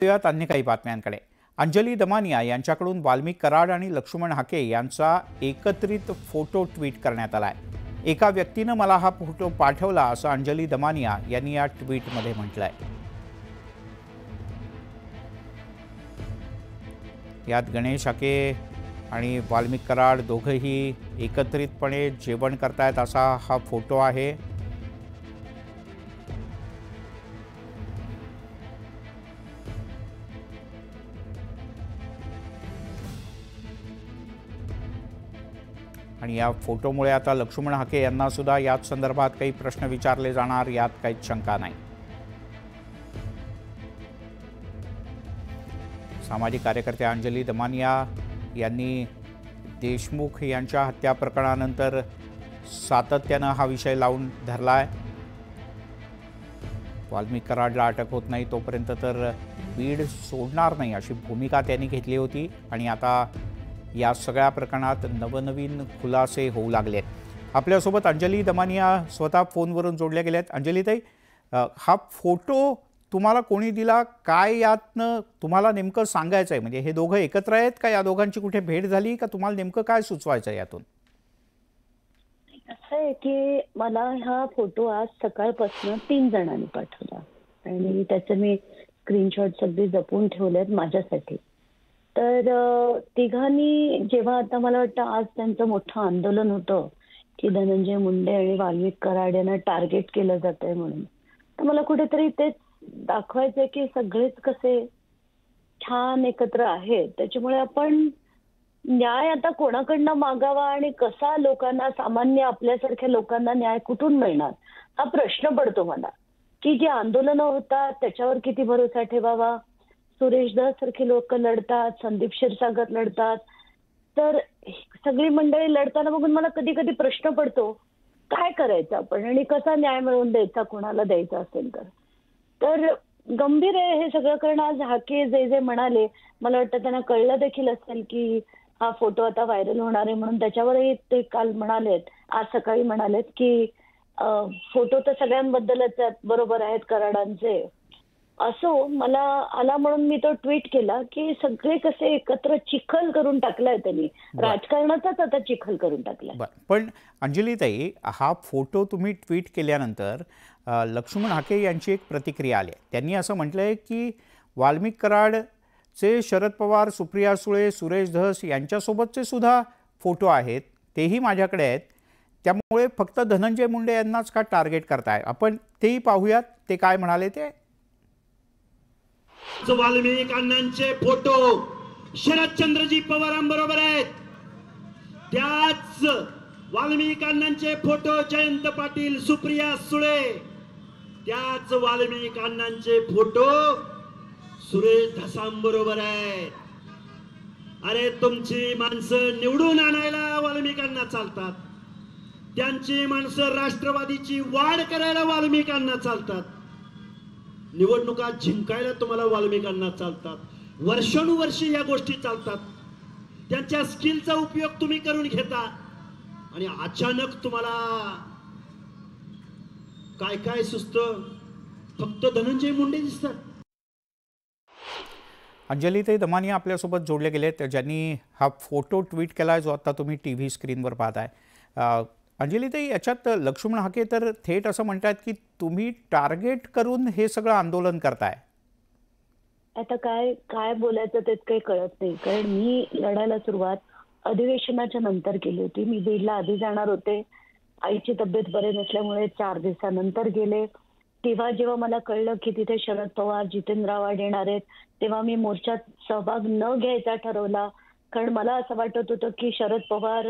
यात अन्य काही बातम्यांकडे. अंजली दमानिया यांच्याकडून वाल्मिक कराड आणि लक्ष्मण हाके यांचा एकत्रित फोटो ट्विट करण्यात आलाय. एका व्यक्तीनं मला हा फोटो पाठवला असं अंजली दमानिया यांनी या ट्विटमध्ये म्हटलंय. यात गणेश हाके आणि वाल्मिक कराड दोघंही एकत्रितपणे जेवण करतायत असा हा फोटो आहे. आणि या फोटोमुळे आता लक्ष्मण हाके यांना सुद्धा याच संदर्भात काही प्रश्न विचारले जाणार यात काहीच शंका नाही. सामाजिक कार्यकर्त्या अंजली दमानिया यांनी देशमुख यांच्या हत्या प्रकरणानंतर सातत्यानं हा विषय लावून धरलाय. वाल्मिक कराडला अटक होत नाही तोपर्यंत तर बीड सोडणार नाही अशी भूमिका त्यांनी घेतली होती आणि आता या सगळ्या प्रकरणात नवनवीन खुलासे होऊ लागलेत. आपल्यासोबत अंजली दमानिया स्वतः फोनवरून जोडल्या गेल्यात. अंजलीताई, हा फोटो तुम्हाला कोणी दिला, काय यातनं तुम्हाला नेमकं सांगायचं आहे? म्हणजे हे दोघं एकत्र आहेत का, या दोघांची कुठे भेट झाली का, तुम्हाला नेमकं काय सुचवायचं आहे यातून? असं आहे की मला हा फोटो आज सकाळपासून 3 जणांनी पाठवला आणि त्याचे मी स्क्रीनशॉट सगळे जपून ठेवलेत माझ्यासाठी. तर तिघांनी जेव्हा आता मला वाटतं आज त्यांचं मोठं आंदोलन होतं की धनंजय मुंडे आणि वाल्मिक कराड यांना टार्गेट केलं जात आहे म्हणून, तर मला कुठेतरी तेच दाखवायचंय की सगळेच कसे छान एकत्र आहेत. त्याच्यामुळे आपण न्याय आता कोणाकडनं मागावा आणि कसा लोकांना, सामान्य आपल्यासारख्या लोकांना न्याय कुठून मिळणार हा प्रश्न पडतो मला. की जी आंदोलनं होतात त्याच्यावर किती भरोसा ठेवावा. सुरेश धस सारखे लोक लढतात, संदीप क्षीरसागर लढतात, तर सगळी मंडळी लढताना बघून मला कधी कधी प्रश्न पडतो काय करायचं आपण आणि कसा न्याय मिळवून द्यायचा कोणाला द्यायचा असेल तर गंभीर आहे हे सगळं करणं. आज हाके जे म्हणाले, मला वाटतं त्यांना कळलं देखील असेल की हा फोटो आता व्हायरल होणार आहे म्हणून. त्याच्यावरही ते काल म्हणालेत, आज सकाळी म्हणालेत की फोटो तर सगळ्यांबद्दलच आहेत, बरोबर आहेत कराडांचे. असो मला आला म्हणून मी तो ट्विट केला की सगळे कसे एकत्र चिखल करून टाकलाय त्यांनी, राजकारणाचाच आता चिखल करून टाकलाय. पण अंजलीताई, हा फोटो तुम्ही ट्विट केल्यानंतर लक्ष्मण हाके यांची एक प्रतिक्रिया आली. त्यांनी असं म्हटलंय की वाल्मिक कराडचे शरद पवार, सुप्रिया सुळे, सुरेश धस यांच्यासोबतचे सुद्धा फोटो आहेत, तेही माझ्याकडे आहेत, त्यामुळे फक्त धनंजय मुंडे यांनाच का टार्गेट करताय? आपण तेही पाहूयात ते काय म्हणाले ते. वाल्मिक अण्णांचे फोटो शरदचंद्रजी पवारांबरोबर आहेत, त्याच वाल्मिक अण्णांचे फोटो जयंत पाटील, सुप्रिया सुळे, त्याच वाल्मिक अण्णांचे फोटो सुरेश धसांबरोबर आहेत. अरे तुमची माणसं निवडून आणायला वाल्मिक अण्णा चालतात, त्यांची माणसं राष्ट्रवादीची वाढ करायला वाल्मिक अण्णा चालतात, निवडणुका जिंकायला तुम्हाला वाल्मिक अण्णा चालतात, वर्षानुवर्षे या गोष्टी चालतात. त्यांच्या स्किलचा उपयोग तुम्ही करून घेता आणि अचानक तुम्हाला काय काय सुचतं, फक्त धनंजय मुंडे दिसतात. अंजलीताई दमानिया आपल्यासोबत जोडले गेलेत, ज्यांनी हा फोटो ट्विट केला जो आता तुम्ही टीव्ही स्क्रीनवर पाहताय. अंजलीताई, याच्यात लक्ष्मण हाके तर थेट असं म्हणतात की तुम्ही टार्गेट करून हे सगळं आंदोलन करताय. आता काय काय बोलायचं तेच काही कळत नाही, कारण मी लढायला सुरुवात अधिवेशनाच्या नंतर केली होती. मी बीडला आधी जाणार होते, आईची तब्येत बरे नसल्यामुळे 4 दिवसानंतर गेले. तेव्हा जेव्हा मला कळलं की तिथे शरद पवार, जितेंद्र आव्हाड येणार आहेत, तेव्हा मी मोर्चात सहभाग न घ्यायचा ठरवला. कारण मला असं वाटत होतं की शरद पवार,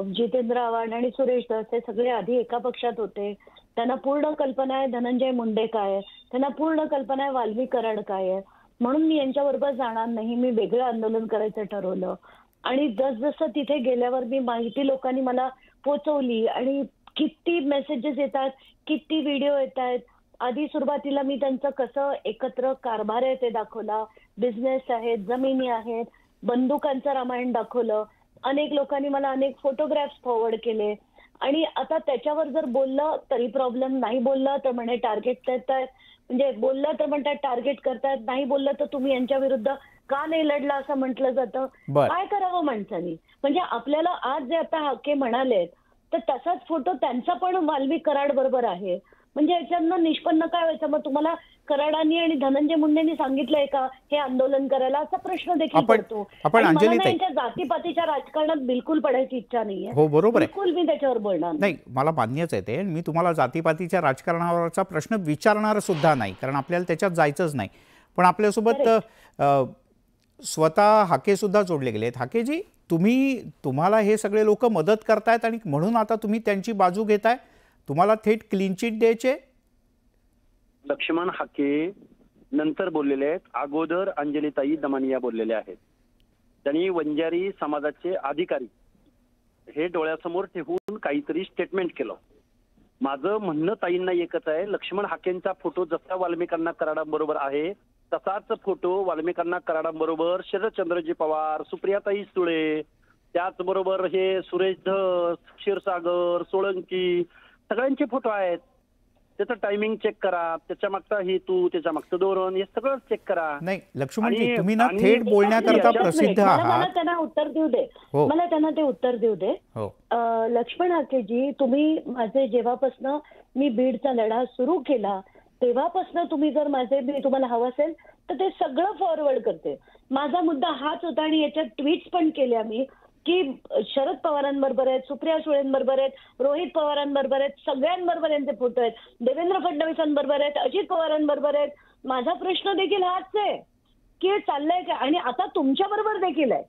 जितेंद्र आव्हाड आणि सुरेश धस हे सगळे आधी एका पक्षात होते, त्यांना पूर्ण कल्पना आहे धनंजय मुंडे काय आहे, त्यांना पूर्ण कल्पना आहे वाल्मिक कराड काय आहे, म्हणून मी यांच्याबरोबर जाणार नाही, मी वेगळं आंदोलन करायचं ठरवलं. आणि जसजसं तिथे गेल्यावर मी माहिती लोकांनी मला पोचवली आणि किती मेसेजेस येतात, किती व्हिडिओ येत आहेत. आधी सुरुवातीला मी त्यांचं कसं एकत्र कारभार आहे ते दाखवला, बिझनेस आहेत, जमिनी आहेत, बंदुकांचं रामायण दाखवलं. अनेक लोकांनी मला अनेक फोटोग्राफ्स फॉरवर्ड केले आणि आता त्याच्यावर जर बोललं तरी प्रॉब्लेम, नाही बोललं तर म्हणे टार्गेट देत आहेत. म्हणजे बोललं तर म्हणतात टार्गेट करतात, नाही बोललं तर तुम्ही यांच्या विरुद्ध का नाही लढला असं म्हटलं जातं. बर. काय करावं माणसानी? म्हणजे आपल्याला आज जे आता हाके म्हणालेत तर तसाच फोटो त्यांचा पण वाल्मिक कराड बरोबर आहे. म्हणजे याच्यातनं निष्पन्न काय व्हायचं? मग तुम्हाला कराडांनी आणि धनंजय मुंडेंनी सांगितलंय का हे आंदोलन करायला, असा प्रश्न देखील पडतो. आपण आणि मला अंजली ना ताई, यांच्या जातीपातीच्या राजकारणात बिलकुल पडायची इच्छा नाहीये. हो बरोबर आहे, बिलकुल मी त्याच्यावर बोलणार नाही मला मान्यच आहे ते. मी तुम्हाला जातीपातीच्या राजकारणावरचा प्रश्न विचारणार सुद्धा नाही, कारण आपल्याला त्याच्यात जायचंच नाही. पण आपल्यासोबत स्वतः हाके सुद्धा जोडले गेलेत. हाकेजी, तुम्हाला हे सगळे लोक मदत करतायत आणि म्हणून आता तुम्ही त्यांची बाजू घेताय, तुम्हाला थेट क्लीन चिट द्यायचे? लक्ष्मण हाके नंतर बोललेले आहेत, अगोदर अंजलीताई दमानिया बोललेले आहेत. त्यांनी वंजारी समाजाचे अधिकारी हे डोळ्यासमोर ठेवून काहीतरी स्टेटमेंट केलं. माझं म्हणणं ताईंना एकच आहे, लक्ष्मण हाकेंचा फोटो जसा वाल्मिकांना कराडांबरोबर आहे तसाच फोटो वाल्मिकांना कराडांबरोबर शरदचंद्रजी पवार, सुप्रियाताई सुळे, त्याचबरोबर हे सुरेश धस, क्षीरसागर, सोळंकी सगळ्यांचे फोटो आहेत. त्याचं टायमिंग चेक करा, त्याच्या मागचा हेतू, त्याच्या मागचं धोरण, हे सगळं चेक करा. नाही लक्ष्मणजी, तुम्ही ना थेट बोलण्याकरता प्रसिद्ध आहात. मला त्यांना उत्तर देऊ दे, मला त्यांना ते उत्तर देऊ दे. लक्ष्मण हाकेजी, तुम्ही माझे जेव्हापासनं मी बीडचा लढा सुरू केला तेव्हापासनं तुम्ही जर मी तुम्हाला हवं असेल तर ते सगळं फॉरवर्ड करते. माझा मुद्दा हाच होता आणि याच्यात ट्विट्स पण केल्या मी की शरद पवारांबरोबर आहेत, सुप्रिया सुळेंबरोबर आहेत, रोहित पवारांबरोबर आहेत, सगळ्यांबरोबर यांचे फोटो आहेत, देवेंद्र फडणवीसांबरोबर आहेत, अजित पवारांबरोबर आहेत. माझा प्रश्न देखील हाच आहे की चाललंय का, आणि आता तुमच्या बरोबर देखील आहे.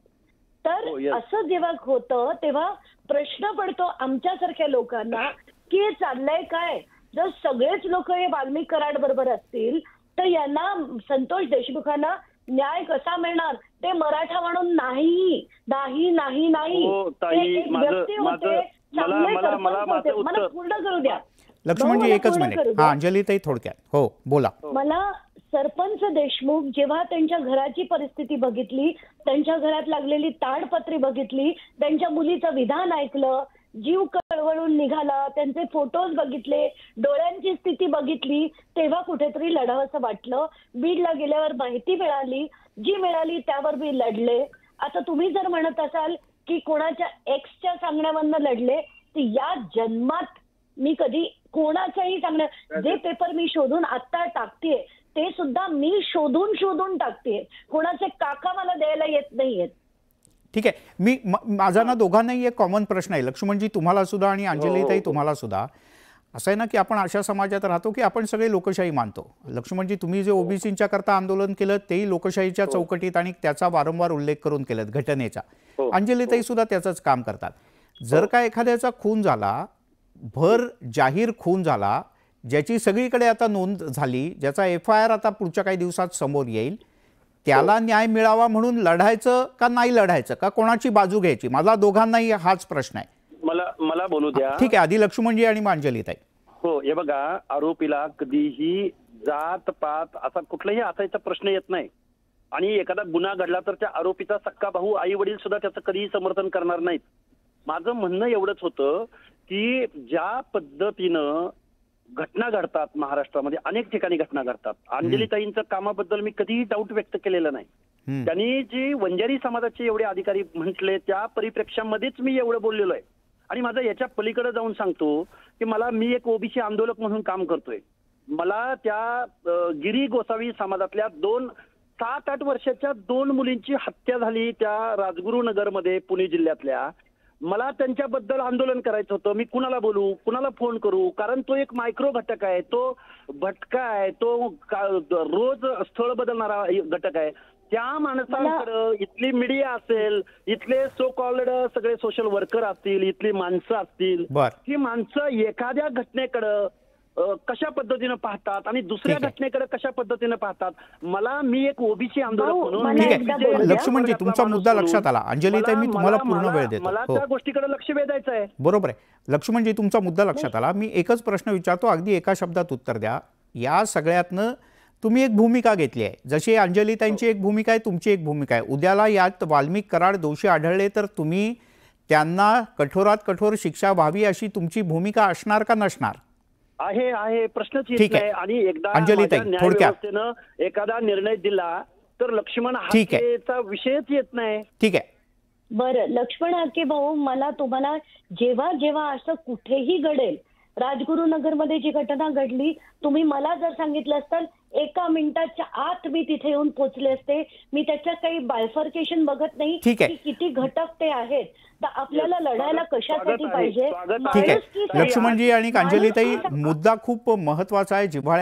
तर असं जेव्हा होतं तेव्हा प्रश्न पडतो आमच्यासारख्या लोकांना की चाललंय काय. जर सगळेच लोक हे वाल्मिक कराड बरोबर असतील तर यांना, संतोष देशमुखांना न्याय कसा मिळणार? ते मराठा म्हणून नाही नाही नाही नाही, व्यक्ती होते, मला पूर्ण करू द्या लक्ष्मणजी, एकच मिनिट. अंजलीताई थोडक्यात, हो बोला. मला सरपंच देशमुख जेव्हा त्यांच्या घराची परिस्थिती बघितली, त्यांच्या घरात लागलेली ताडपत्री बघितली, त्यांच्या मुलीचं विधान ऐकलं, जीव कळवळून निघाला, त्यांचे फोटोज बघितले, डोळ्यांची स्थिती बघितली, तेव्हा कुठेतरी लढावंसं वाटलं. बीडला गेल्यावर माहिती मिळाली, जी मिळाली त्यावर मी लढले. आता तुम्ही जर म्हणत असाल की कोणाच्या एक्सच्या सांगण्यावरनं लढले, तर या जन्मात मी कधी कोणाच्याही जे पेपर मी शोधून आत्ता टाकतेय ते सुद्धा मी शोधून टाकतेय. कोणाचे काका मला द्यायला येत नाहीयेत. ठीक आहे, माझा ना दोघांनाही एक कॉमन प्रश्न आहे, लक्ष्मणजी तुम्हाला सुद्धा आणि अंजलीताई तुम्हाला सुद्धा. असं आहे ना की आपण अशा समाजात राहतो की आपण सगळे लोकशाही मानतो. लक्ष्मणजी, तुम्ही जे ओबीसींच्या करता आंदोलन केलं तेही लोकशाहीच्या चौकटीत आणि त्याचा वारंवार उल्लेख करून केलं घटनेचा. अंजलीताई सुद्धा त्याचंच काम करतात. जर का एखाद्याचा खून झाला, भर जाहीर खून झाला, ज्याची सगळीकडे आता नोंद झाली, ज्याचा FIR आता पुढच्या काही दिवसात समोर येईल, त्याला न्याय मिळावा म्हणून लढायचं का नाही लढायचं, का कोणाची बाजू घ्यायची? मला दोघांनाही हाच प्रश्न आहे. मला बोलू द्या. ठीक आहे, आधी लक्ष्मणजी आणि अंजलीताई. हो, हे बघा, आरोपीला कधीही जात पात असा कुठलाही असायचा प्रश्न येत नाही. आणि एखादा गुन्हा घडला तर त्या आरोपीचा सक्का भाऊ, आई वडील सुद्धा त्याचं कधीही समर्थन करणार नाहीत. माझं म्हणणं एवढंच होतं की ज्या पद्धतीनं घटना घडतात महाराष्ट्रामध्ये, अनेक ठिकाणी घटना घडतात. अंजलीताईंच्या कामाबद्दल मी कधीही डाऊट व्यक्त केलेलं नाही. त्यांनी जी वंजारी समाजाचे एवढे अधिकारी म्हटले त्या परिप्रेक्ष्यामध्येच मी एवढं बोललेलो आहे. आणि माझं याच्या पलीकडे जाऊन सांगतो की मी एक ओबीसी आंदोलक म्हणून काम करतोय. मला त्या गिरी गोसावी समाजातल्या 7-8 वर्षाच्या 2 मुलींची हत्या झाली त्या राजगुरुनगरमध्ये, पुणे जिल्ह्यातल्या. मला त्यांच्याबद्दल आंदोलन करायचं होतं. मी कुणाला बोलू, कुणाला फोन करू, कारण तो एक मायक्रो घटक आहे, तो भटका आहे, तो रोज स्थळ बदलणारा घटक आहे. त्या माणसांकडे इथली मीडिया असेल, इथले सो कॉल्ड सगळे सोशल वर्कर असतील, इथली माणसं असतील, ही माणसं एखाद्या घटनेकडे कशा पद्धतीने पाहतात आणि दुसऱ्या घटनेकडे कशा पद्धतीने पाहतात. मी एक ओबीसी आंदोलक म्हणून. ठीक आहे लक्ष्मणजी, तुमचा मुद्दा लक्षात आला. अंजलीताई, मी तुम्हाला पूर्ण वेळ देतो. मला त्या गोष्टीकडे लक्ष वेधायचं आहे. बरोबर आहे लक्ष्मणजी, तुमचा मुद्दा लक्षात आला. मी एकच प्रश्न विचारतो, अगदी एका शब्दात उत्तर द्या. या सगळ्यातनं तुम्ही एक भूमिका घेतली आहे, जशी अंजलीताईंची एक भूमिका आहे, तुमची एक भूमिका आहे. उद्याला यात वाल्मिक कराड दोषी आढळले तर तुम्ही त्यांना कठोरात कठोर शिक्षा व्हावी अशी तुमची भूमिका असणार का नसणार? आहे आहे प्रश्नच येत ठीक आहे. नाही. आणि एकदा अंजलीताई, माझ्या थोडक्यात. न्यायव्यवस्थेनं एखादा निर्णय दिला तर लक्ष्मण ठीक आहे. हाकेचा विषयच येत नाही. ठीक आहे. बरं, लक्ष्मण हाके भाऊ, मला तुम्हाला जेव्हा जेव्हा असं कुठेही घडेल, राजगुरुनगरमध्ये जी घटना घडली, तुम्ही मला जर सांगितलं असतं 1 मिनिटाच्या आत मी तिथे येऊन पोहोचले असते. मी त्याच्यात काही बायफर्केशन बघत नाही ठीक आहे. की किती घटक ते आहेत. तर आपल्याला लढायला कशासाठी स्वागत आहे, पाहिजे? स्वागत आहे. ठीक आहे. माणुसकीसाठी. लक्ष्मणजी आणि अंजलीताई, माणुसकी- मुद्दा खूप महत्वाचा आहे, जिव्हाळ्या